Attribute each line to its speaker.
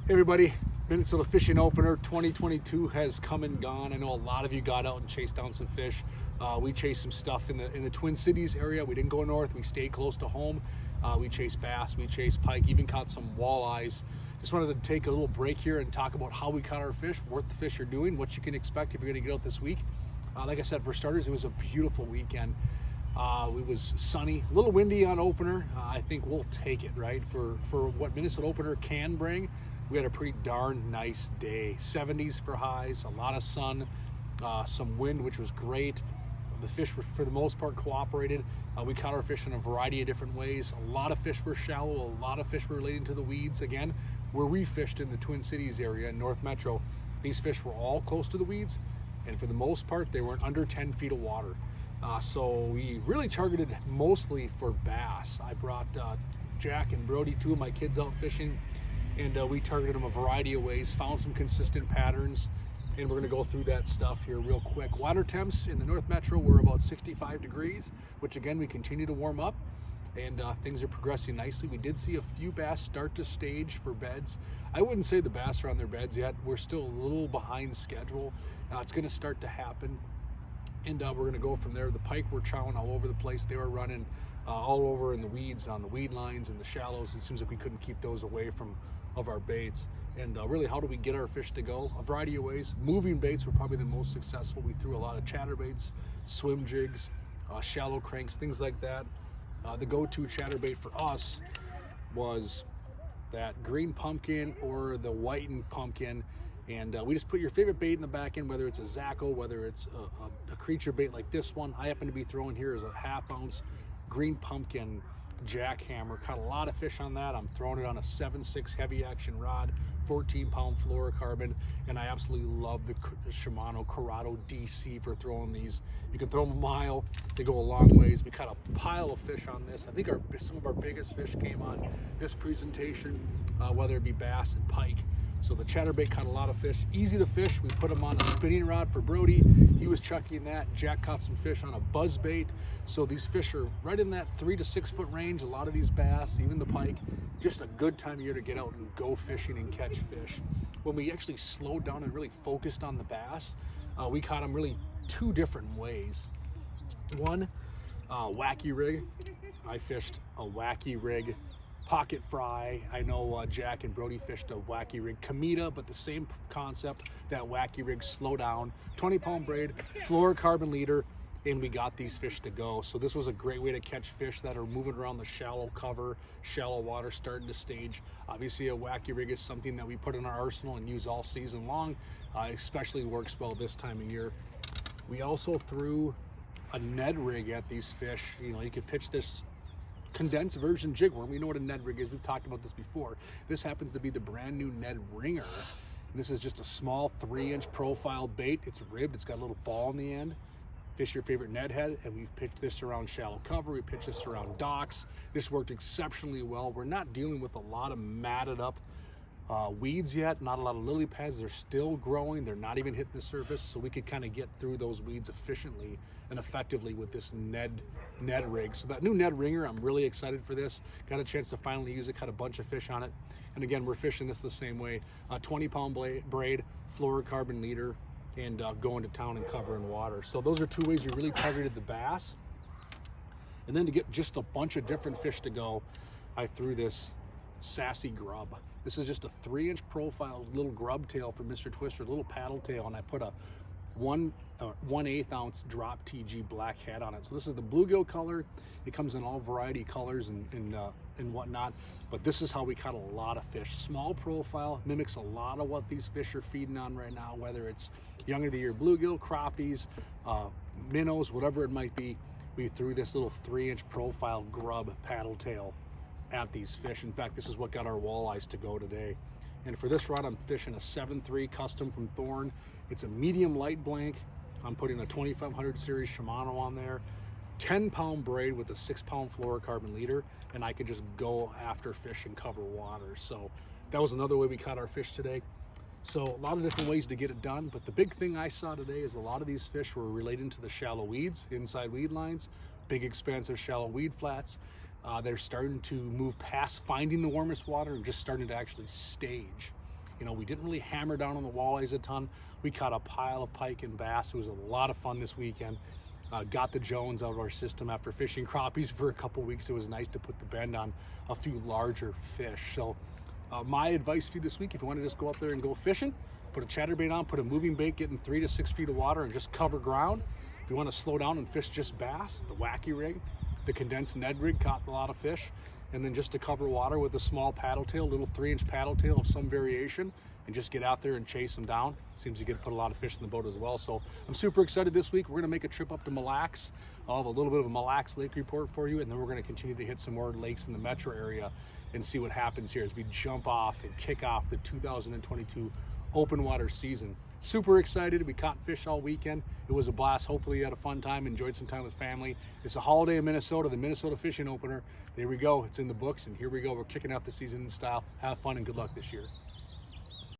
Speaker 1: Hey everybody, Minnesota Fishing Opener 2022 has come and gone. I know a lot of you got out and chased down some fish. We chased some stuff in the Twin Cities area. We didn't go north, we stayed close to home. We chased bass, we chased pike, even caught some walleyes. Just wanted to take a little break here and talk about how we caught our fish, what the fish are doing, what you can expect if you're gonna get out this week. Like I said, for starters, it was a beautiful weekend. It was sunny, a little windy on opener. I think we'll take it, right? For what Minnesota Opener can bring, we had a pretty darn nice day. 70s for highs, a lot of sun, some wind, which was great. The fish were, for the most part, cooperated. We caught our fish in a variety of different ways. A lot of fish were shallow, a lot of fish were relating to the weeds. Again, where we fished in the Twin Cities area in North Metro, these fish were all close to the weeds, and for the most part, they weren't under 10 feet of water. So we really targeted mostly for bass. I brought Jack and Brody, two of my kids, out fishing, and we targeted them a variety of ways, found some consistent patterns, and we're gonna go through that stuff here real quick. Water temps in the North Metro were about 65 degrees, which again, we continue to warm up, and things are progressing nicely. We did see a few bass start to stage for beds. I wouldn't say the bass are on their beds yet. We're still a little behind schedule. It's gonna start to happen, and we're gonna go from there. The pike were chowing all over the place. They were running all over in the weeds, on the weed lines and the shallows. It seems like we couldn't keep those away of our baits. And really, how do we get our fish to go? A variety of ways. Moving baits were probably the most successful. We threw a lot of chatterbaits, swim jigs, shallow cranks, things like that. The go-to chatterbait for us was that green pumpkin or the whitened pumpkin. And we just put your favorite bait in the back end, whether it's a Zacco, whether it's a creature bait like this one. I happen to be throwing here as a 1/2 ounce green pumpkin jackhammer. Caught a lot of fish on that. I'm throwing it on a 7.6 heavy action rod, 14-pound fluorocarbon, and I absolutely love the Shimano Corrado DC for throwing these. You can throw them a mile, they go a long ways. We caught a pile of fish on this. I think some of our biggest fish came on this presentation, whether it be bass and pike. So the chatterbait caught a lot of fish. Easy to fish. We put them on a spinning rod for Brody. He was chucking that. Jack caught some fish on a buzz bait. So these fish are right in that 3 to 6 foot range. A lot of these bass, even the pike, just a good time of year to get out and go fishing and catch fish. When we actually slowed down and really focused on the bass, we caught them really 2 different ways. One, Wacky Rig. I fished a Wacky Rig pocket fry. I know Jack and Brody fished a Wacky Rig Cometa, but the same concept, that Wacky Rig slow down, 20-pound braid, fluorocarbon leader, and we got these fish to go. So this was a great way to catch fish that are moving around the shallow cover, shallow water, starting to stage. Obviously a Wacky Rig is something that we put in our arsenal and use all season long, especially works well this time of year. We also threw a Ned Rig at these fish. You know, you could pitch this condensed version jig worm. We know what a Ned Rig is. We've talked about this before. This happens to be the brand new Ned Ringer. And this is just a small 3-inch profile bait. It's ribbed. It's got a little ball in the end. Fish your favorite Ned head, and we've pitched this around shallow cover. We pitched this around docks. This worked exceptionally well. We're not dealing with a lot of matted up weeds yet, not a lot of lily pads. They're still growing. They're not even hitting the surface, so we could kind of get through those weeds efficiently and effectively with this Ned Rig. So that new Ned Ringer, I'm really excited for this. Got a chance to finally use it, caught a bunch of fish on it. And again, we're fishing this the same way. 20-pound braid, fluorocarbon leader, and going to town and covering water. So those are 2 ways you really targeted the bass. And then to get just a bunch of different fish to go, I threw this sassy grub. This is just a 3-inch profile little grub tail from Mr. Twister, little paddle tail, and I put a 1/8 ounce drop TG black head on it. So this is the bluegill color. It comes in all variety colors and whatnot, but this is how we caught a lot of fish. Small profile, mimics a lot of what these fish are feeding on right now, whether it's young of the year bluegill, crappies, minnows, whatever it might be. We threw this little 3-inch profile grub paddle tail at these fish. In fact, this is what got our walleyes to go today. And for this rod, I'm fishing a 7.3 custom from Thorne. It's a medium light blank. I'm putting a 2500 series Shimano on there, 10-pound braid with a 6-pound fluorocarbon leader, and I could just go after fish and cover water. So that was another way we caught our fish today. So a lot of different ways to get it done, but the big thing I saw today is a lot of these fish were relating to the shallow weeds, inside weed lines, big expansive shallow weed flats. They're starting to move past finding the warmest water and just starting to actually stage. You know, we didn't really hammer down on the walleyes a ton. We caught a pile of pike and bass. It was a lot of fun this weekend. Got the Jones out of our system after fishing crappies for a couple weeks. It was nice to put the bend on a few larger fish. So my advice for you this week, if you want to just go out there and go fishing, put a chatterbait on, put a moving bait, get in 3 to 6 feet of water and just cover ground. If you want to slow down and fish just bass, the Wacky Rig, the condensed Ned Rig caught a lot of fish. And then just to cover water with a small paddle tail, little 3-inch paddle tail of some variation, and just get out there and chase them down. Seems you get to put a lot of fish in the boat as well. So I'm super excited this week. We're gonna make a trip up to Mille. I'll have a little bit of a Mille Lake report for you, and then we're gonna continue to hit some more lakes in the metro area and see what happens here as we jump off and kick off the 2022 open water season. Super excited. We caught fish all weekend. It was a blast. Hopefully you had a fun time, enjoyed some time with family. It's a holiday in Minnesota, the Minnesota Fishing Opener. There we go. It's in the books, and here we go. We're kicking out the season in style. Have fun and good luck this year.